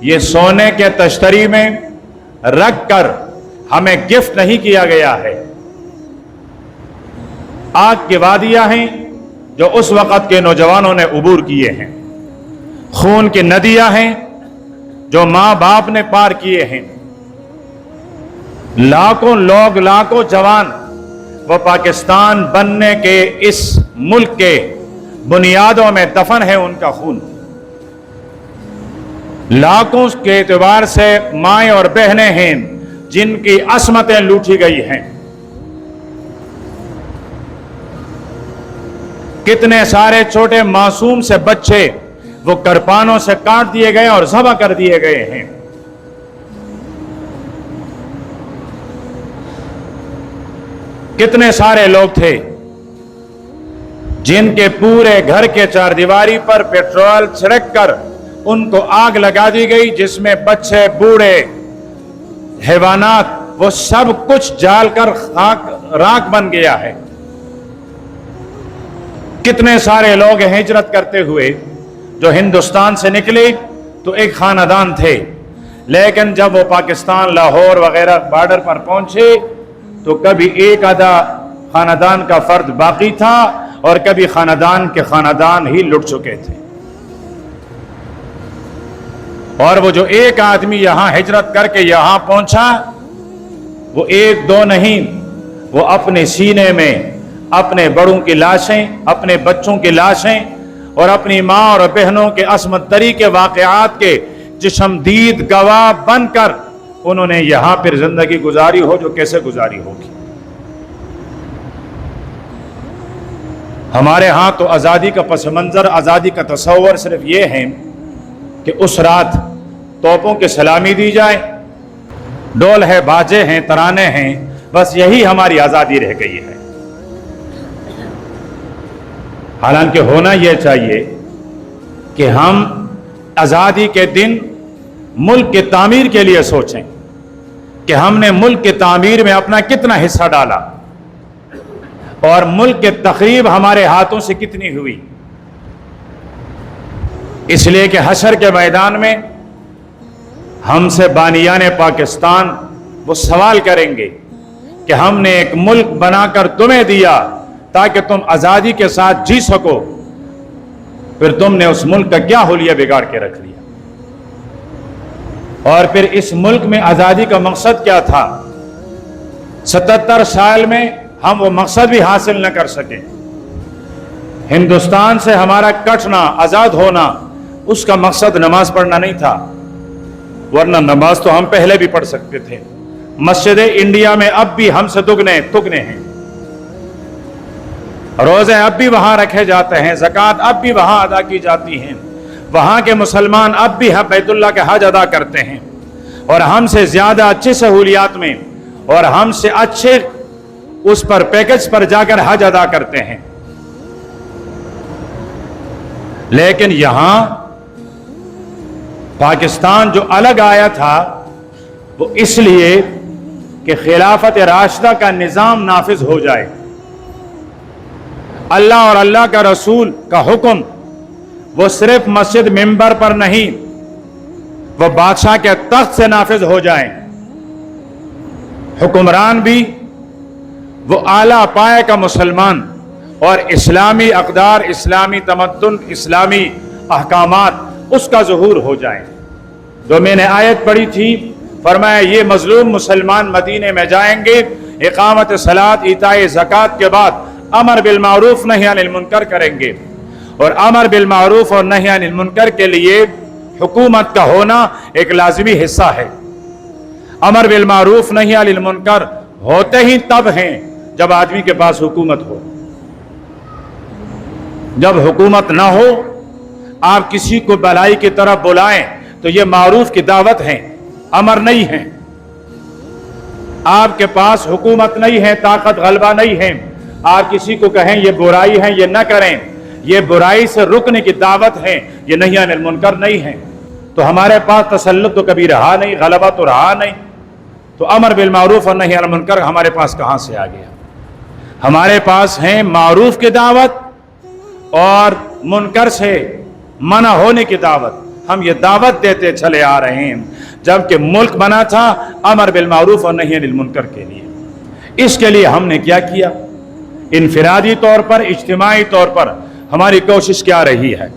یہ سونے کے تشتری میں رکھ کر ہمیں گفٹ نہیں کیا گیا ہے۔ آگ کی وادیاں ہیں جو اس وقت کے نوجوانوں نے عبور کیے ہیں، خون کی ندیاں ہیں جو ماں باپ نے پار کیے ہیں، لاکھوں لوگ، لاکھوں جوان وہ پاکستان بننے کے اس ملک کے بنیادوں میں دفن ہے ان کا خون۔ لاکھوں کے اعتبار سے مائیں اور بہنیں ہیں جن کی عصمتیں لوٹی گئی ہیں۔ کتنے سارے چھوٹے معصوم سے بچے وہ کرپانوں سے کاٹ دیے گئے اور ذبح کر دیے گئے ہیں۔ کتنے سارے لوگ تھے جن کے پورے گھر کے چار دیواری پر پیٹرول چھڑک کر ان کو آگ لگا دی گئی، جس میں بچے، بوڑھے، حیوانات وہ سب کچھ جال کر راکھ بن گیا ہے۔ کتنے سارے لوگ ہجرت کرتے ہوئے جو ہندوستان سے نکلے تو ایک خاندان تھے، لیکن جب وہ پاکستان، لاہور وغیرہ بارڈر پر پہنچے تو کبھی ایک آدھا خاندان کا فرد باقی تھا اور کبھی خاندان کے خاندان ہی لٹ چکے تھے۔ اور وہ جو ایک آدمی یہاں ہجرت کر کے یہاں پہنچا، وہ ایک دو نہیں، وہ اپنے سینے میں اپنے بڑوں کی لاشیں، اپنے بچوں کی لاشیں اور اپنی ماں اور بہنوں کے عصمت دری کے واقعات کے چشمدید گواہ بن کر انہوں نے یہاں پر زندگی گزاری ہو جو کیسے گزاری ہوگی۔ ہمارے ہاں تو آزادی کا پس منظر، آزادی کا تصور صرف یہ ہے کہ اس رات توپوں کی سلامی دی جائے، ڈول ہے، باجے ہیں، ترانے ہیں، بس یہی ہماری آزادی رہ گئی ہے۔ حالانکہ ہونا یہ چاہیے کہ ہم آزادی کے دن ملک کی تعمیر کے لیے سوچیں کہ ہم نے ملک کی تعمیر میں اپنا کتنا حصہ ڈالا اور ملک کے تخریب ہمارے ہاتھوں سے کتنی ہوئی۔ اس لیے کہ حشر کے میدان میں ہم سے بانیان پاکستان وہ سوال کریں گے کہ ہم نے ایک ملک بنا کر تمہیں دیا تاکہ تم آزادی کے ساتھ جی سکو، پھر تم نے اس ملک کا کیا حلیہ بگاڑ کے رکھ لیا؟ اور پھر اس ملک میں آزادی کا مقصد کیا تھا؟ 77 سال میں ہم وہ مقصد بھی حاصل نہ کر سکے۔ ہندوستان سے ہمارا کٹنا، آزاد ہونا، اس کا مقصد نماز پڑھنا نہیں تھا، ورنہ نماز تو ہم پہلے بھی پڑھ سکتے تھے۔ مسجد انڈیا میں اب بھی ہم سے دگنے ہیں، روزے اب بھی وہاں رکھے جاتے ہیں، زکوٰۃ اب بھی وہاں ادا کی جاتی ہیں، وہاں کے مسلمان اب بھی بیت اللہ کے حج ادا کرتے ہیں، اور ہم سے زیادہ اچھی سہولیات میں اور ہم سے اچھے اس پر پیکج پر جا کر حج ادا کرتے ہیں۔ لیکن یہاں پاکستان جو الگ آیا تھا وہ اس لیے کہ خلافت راشدہ کا نظام نافذ ہو جائے، اللہ اور اللہ کا رسول کا حکم وہ صرف مسجد ممبر پر نہیں، وہ بادشاہ کے تخت سے نافذ ہو جائیں، حکمران بھی وہ اعلیٰ پائے کا مسلمان اور اسلامی اقدار، اسلامی تمدن، اسلامی احکامات اس کا ظہور ہو جائے۔ جو میں نے آیت پڑھی تھی، فرمایا یہ مظلوم مسلمان مدینے میں جائیں گے، اقامت صلاۃ، ایتاء زکوٰۃ کے بعد امر بالمعروف نہی عن المنکر کریں گے، اور امر بالمعروف اور نہی عن المنکر کے لیے حکومت کا ہونا ایک لازمی حصہ ہے۔ امر بالمعروف نہی عن المنکر ہوتے ہی تب ہیں جب آدمی کے پاس حکومت ہو۔ جب حکومت نہ ہو، آپ کسی کو بھلائی کی طرف بلائیں تو یہ معروف کی دعوت ہے، امر نہیں ہے۔ آپ کے پاس حکومت نہیں ہے، طاقت غلبہ نہیں ہے، آپ کسی کو کہیں یہ برائی ہے، یہ نہ کریں، یہ برائی سے رکنے کی دعوت ہے، یہ نہی عن المنکر نہیں ہے، تو ہمارے پاس تسلط تو کبھی رہا نہیں، غلبہ تو رہا نہیں، تو امر بالمعروف اور نہی عن المنکر ہمارے پاس کہاں سے آ گیا؟ ہمارے پاس ہیں معروف کی دعوت اور منکر سے منع ہونے کی دعوت، ہم یہ دعوت دیتے چلے آ رہے ہیں، جبکہ ملک بنا تھا امر بالمعروف اور نہی عن المنکر کے لیے۔ اس کے لیے ہم نے کیا کیا؟ انفرادی طور پر، اجتماعی طور پر ہماری کوشش کیا رہی ہے؟